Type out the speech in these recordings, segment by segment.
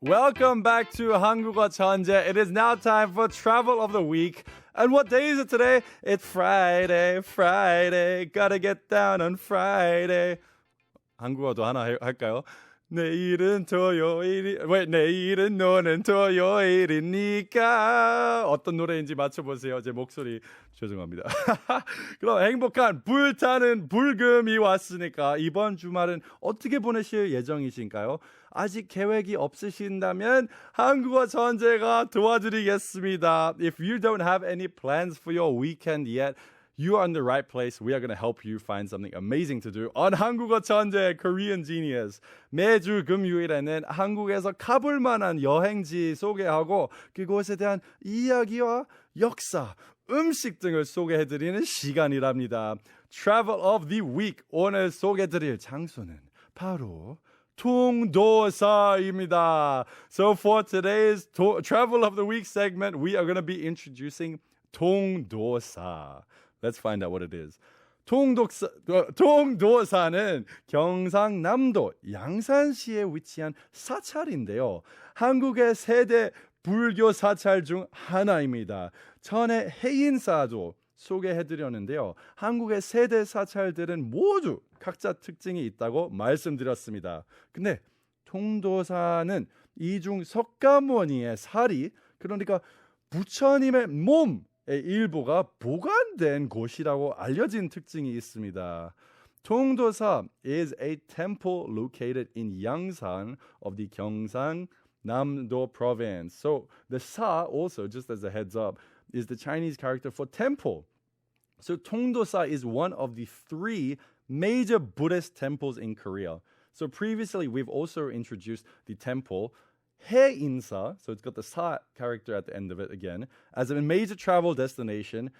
Welcome back to 한국어천재. It is now time for Travel of the Week. And what day is it today? It's Friday. Gotta get down on Friday. 한국어도 하나 할까요? 내일은 너는 토요일이니까. 어떤 노래인지 맞춰보세요. 제 목소리 죄송합니다. 그럼 행복한 불타는 불금이 왔으니까 이번 주말은 어떻게 보내실 예정이신가요? 아직 계획이 없으신다면 한국어 천재가 도와드리겠습니다. If you don't have any plans for your weekend yet, you are in the right place. We are going to help you find something amazing to do on 한국어 천재 Korean Genius. 매주 금요일에는 한국에서 가볼 만한 여행지 소개하고 그곳에 대한 이야기와 역사, 음식 등을 소개해드리는 시간이랍니다. Travel of the Week. 오늘 소개해드릴 장소는 바로 통도사입니다. So for today's Travel of the Week segment, we are going to be introducing 통도사. Let's find out what it is. 통도사는 경상남도 양산시에 위치한 사찰인데요. 한국의 세대 불교 사찰 중 하나입니다. 전에 해인사도 소개해드렸는데요. 한국의 세대 사찰들은 모두 각자 특징이 있다고 말씀드렸습니다. 근데 통도사는 이중 석가모니의 살이, 그러니까 부처님의 몸의 일부가 보관된 곳이라고 알려진 특징이 있습니다. 통도사 is a temple located in Yangsan of the 경상남도 province. So the sa also, just as a heads up, is the Chinese character for temple. So Tongdosa is one of the three major Buddhist temples in Korea. So previously we've also introduced the temple Haeinsa, so it's got the sa character at the end of it again, as a major travel destination.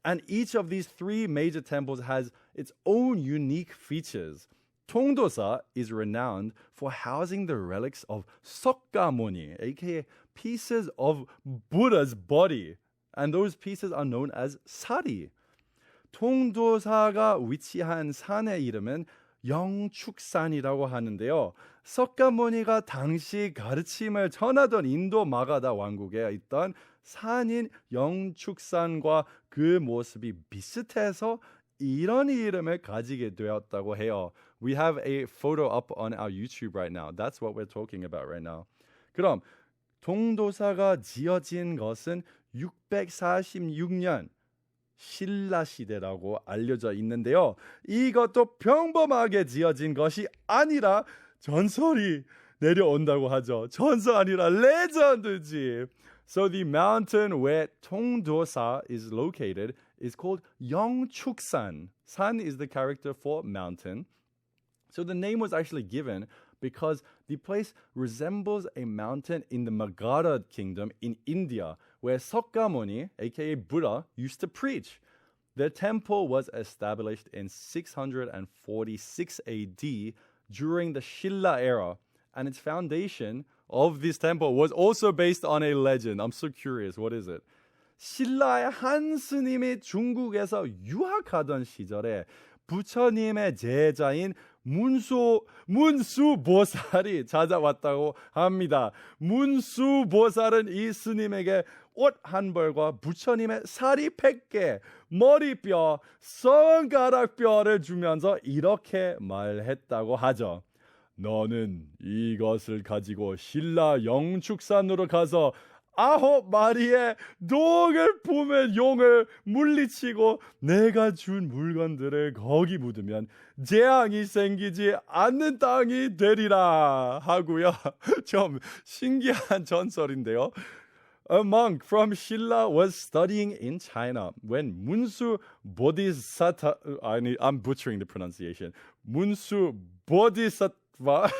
And each of these three major temples has its own unique features. Tongdosa is renowned for housing the relics of Sakkamuni, aka pieces of Buddha's body. And those pieces are known as sari. 통도사가 위치한 산의 이름은 영축산이라고 하는데요. 석가모니가 당시 가르침을 전하던 인도 마가다 왕국에 있던 산인 영축산과 그 모습이 비슷해서 이런 이름을 가지게 되었다고 해요. We have a photo up on our YouTube right now. That's what we're talking about right now. 그럼 통도사가 지어진 것은 646년 신라 시대라고 알려져 있는데요. 이것도 평범하게 지어진 것이 아니라 전설이 내려온다고 하죠. 전설 아니라 레전드지. So the mountain where 통도사 is located is called 영축산. 산 is the character for mountain. So the name was actually given because the place resembles a mountain in the Magadha kingdom in India, where Sakkamuni, aka Buddha, used to preach. The temple was established in 646 AD during the Shilla era, and its foundation of this temple was also based on a legend. I'm so curious, what is it? 신라의 한 스님이 중국에서 유학하던 시절에 부처님의 제자인 문수보살이 찾아왔다고 합니다. 문수보살은 이 스님에게 옷 한 벌과 부처님의 살이 100개, 머리뼈, 손가락뼈를 주면서 이렇게 말했다고 하죠. 너는 이것을 가지고 신라 영축산으로 가서 9마리의 독을 품은 용을 물리치고 내가 준 물건들을 거기 묻으면 재앙이 생기지 않는 땅이 되리라 하고요. 좀 신기한 전설인데요. A monk from Shilla was studying in China when Munsu Bodhisattva, I'm butchering the pronunciation, Munsu Bodhisattva,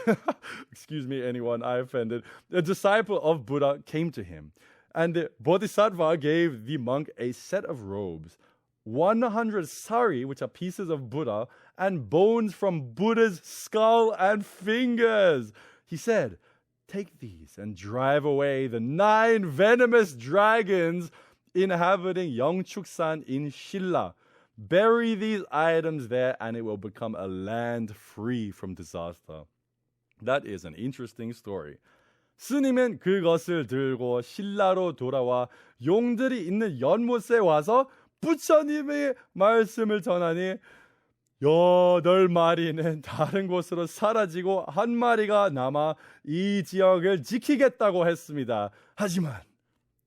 excuse me anyone I offended, a disciple of Buddha came to him. And the Bodhisattva gave the monk a set of robes, 100 sari, which are pieces of Buddha, and bones from Buddha's skull and fingers. He said, take these and drive away the 9 venomous dragons inhabiting Yeongchuksan in Shilla. Bury these items there and it will become a land free from disaster. That is an interesting story. 스님은 그것을 들고 신라로 돌아와 용들이 있는 연못에 와서 부처님의 말씀을 전하니 8마리는 다른 곳으로 사라지고 한 마리가 남아 이 지역을 지키겠다고 했습니다. 하지만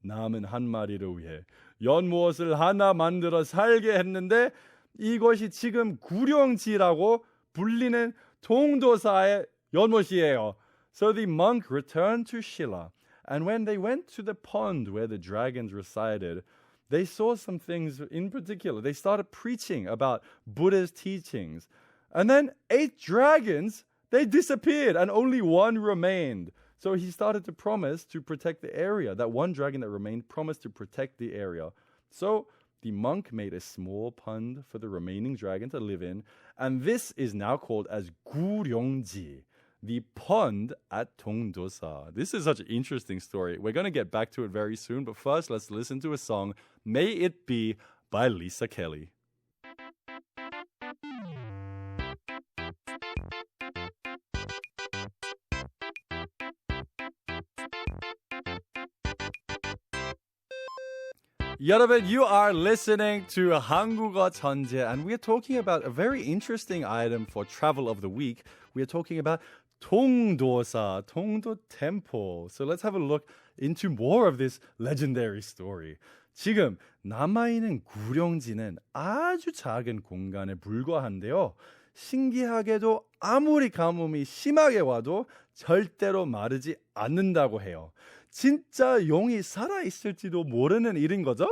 남은 한 마리를 위해 연못을 하나 만들어 살게 했는데 이것이 지금 구룡지라고 불리는 통도사의 연못이에요. So the monk returned to Shilla, and when they went to the pond where the dragons resided, they saw some things in particular. They started preaching about Buddha's teachings. And then 8 dragons, they disappeared and only one remained. So he started to promise to protect the area. That one dragon that remained promised to protect the area. So the monk made a small pond for the remaining dragon to live in. And this is now called as 구룡지, the pond at Tongdosa. This is such an interesting story. We're going to get back to it very soon, but first let's listen to a song, May It Be by Lisa Kelly. 여러분, you are listening to 한국어천재, and we are talking about a very interesting item for travel of the week. We are talking about 통도사, 통도 temple. So let's have a look into more of this legendary story. 지금 남아있는 구룡지는 아주 작은 공간에 불과한데요. 신기하게도 아무리 가뭄이 심하게 와도 절대로 마르지 않는다고 해요. 진짜 용이 살아있을지도 모르는 일인 거죠?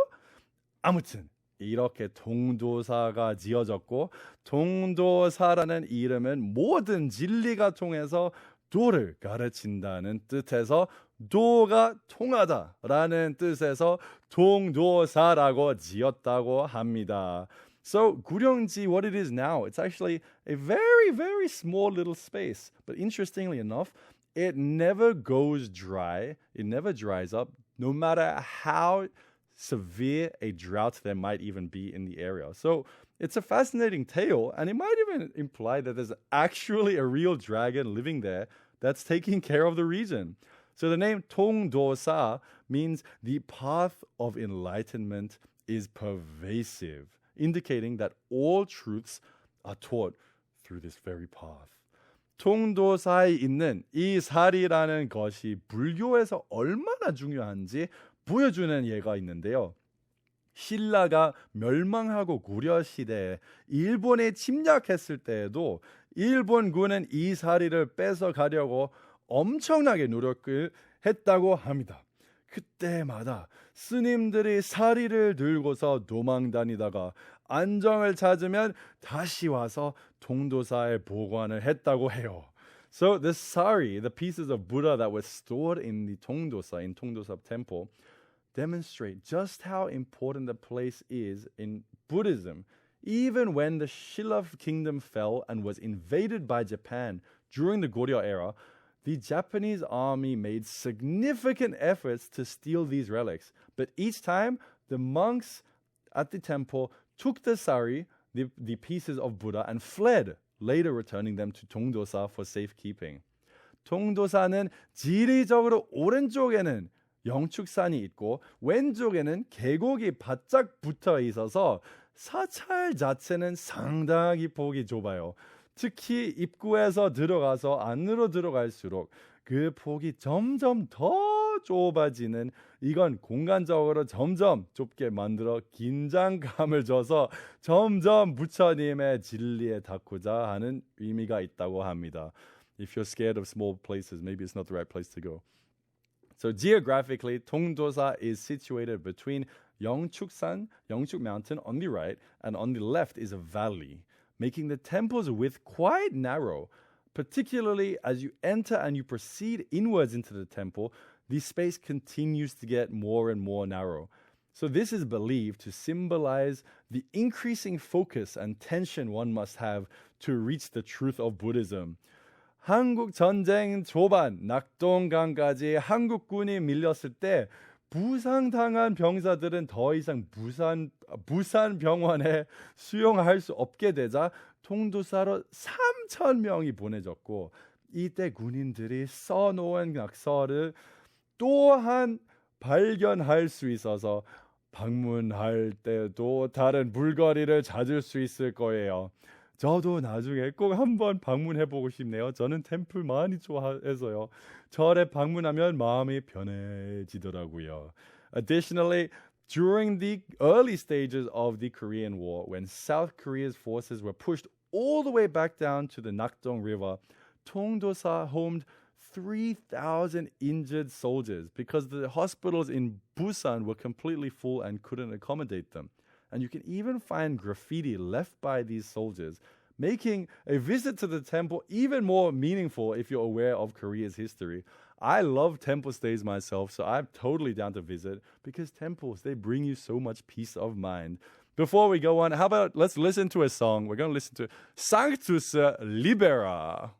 아무튼 이렇게 통도사가 지어졌고 통도사라는 이름은 모든 진리가 통해서 도를 가르친다는 뜻에서 도가 통하다라는 뜻에서 통도사라고 지었다고 합니다. So 구룡지, what it is now, it's actually a very, very small little space. But interestingly enough, it never goes dry. It never dries up, no matter how severe a drought there might even be in the area. So it's a fascinating tale, and it might even imply that there's actually a real dragon living there that's taking care of the region. So the name 통도사 means the path of enlightenment is pervasive, indicating that all truths are taught through this very path. 통도사에 있는 이 살이라는 것이 불교에서 얼마나 중요한지 보여주는 예가 있는데요. 신라가 멸망하고 고려 시대에 일본에 침략했을 때에도 일본군은 이 사리를 뺏어가려고 엄청나게 노력을 했다고 합니다. 그때마다 스님들이 사리를 들고서 도망 다니다가 안정을 찾으면 다시 와서 통도사에 보관을 했다고 해요. So the sari, the pieces of Buddha that were stored in the in Tongdosa temple, demonstrate just how important the place is in Buddhism. Even when the Shilla kingdom fell and was invaded by Japan during the Goryeo era, the Japanese army made significant efforts to steal these relics. But each time, the monks at the temple took the sari, the pieces of Buddha, and fled, later returning them to Tongdosa for safekeeping. 통도사는 지리적으로 오른쪽에는 영축산이 있고 왼쪽에는 계곡이 바짝 붙어 있어서 사찰 자체는 상당히 폭이 좁아요. 특히 입구에서 들어가서 안으로 들어갈수록 그 폭이 점점 더 좁아지는, 이건 공간적으로 점점 좁게 만들어 긴장감을 줘서 점점 부처님의 진리에 닿고자 하는 의미가 있다고 합니다. If you're scared of small places, maybe it's not the right place to go. So geographically, Tongdosa is situated between Yeongchuksan, Yeongchuk Mountain on the right, and on the left is a valley, making the temple's width quite narrow. Particularly as you enter and you proceed inwards into the temple, the space continues to get more and more narrow. So this is believed to symbolize the increasing focus and tension one must have to reach the truth of Buddhism. 한국 전쟁 초반 낙동강까지 한국군이 밀렸을 때 부상당한 병사들은 더 이상 부산 병원에 수용할 수 없게 되자 통도사로 3,000명이 보내졌고, 이때 군인들이 써놓은 낙서를 또한 발견할 수 있어서 방문할 때도 다른 물거리를 찾을 수 있을 거예요. 저도 나중에 꼭 한번 방문해보고 싶네요. 저는 템플 많이 좋아해서요. 절에 방문하면 마음이 편해지더라고요. Additionally, during the early stages of the Korean War, when South Korea's forces were pushed all the way back down to the Nakdong River, Tongdosa homed 3,000 injured soldiers because the hospitals in Busan were completely full and couldn't accommodate them. And you can even find graffiti left by these soldiers, making a visit to the temple even more meaningful if you're aware of Korea's history. I love temple stays myself, so I'm totally down to visit because temples, they bring you so much peace of mind. Before we go on, how about let's listen to a song. We're going to listen to Sanctus Libera.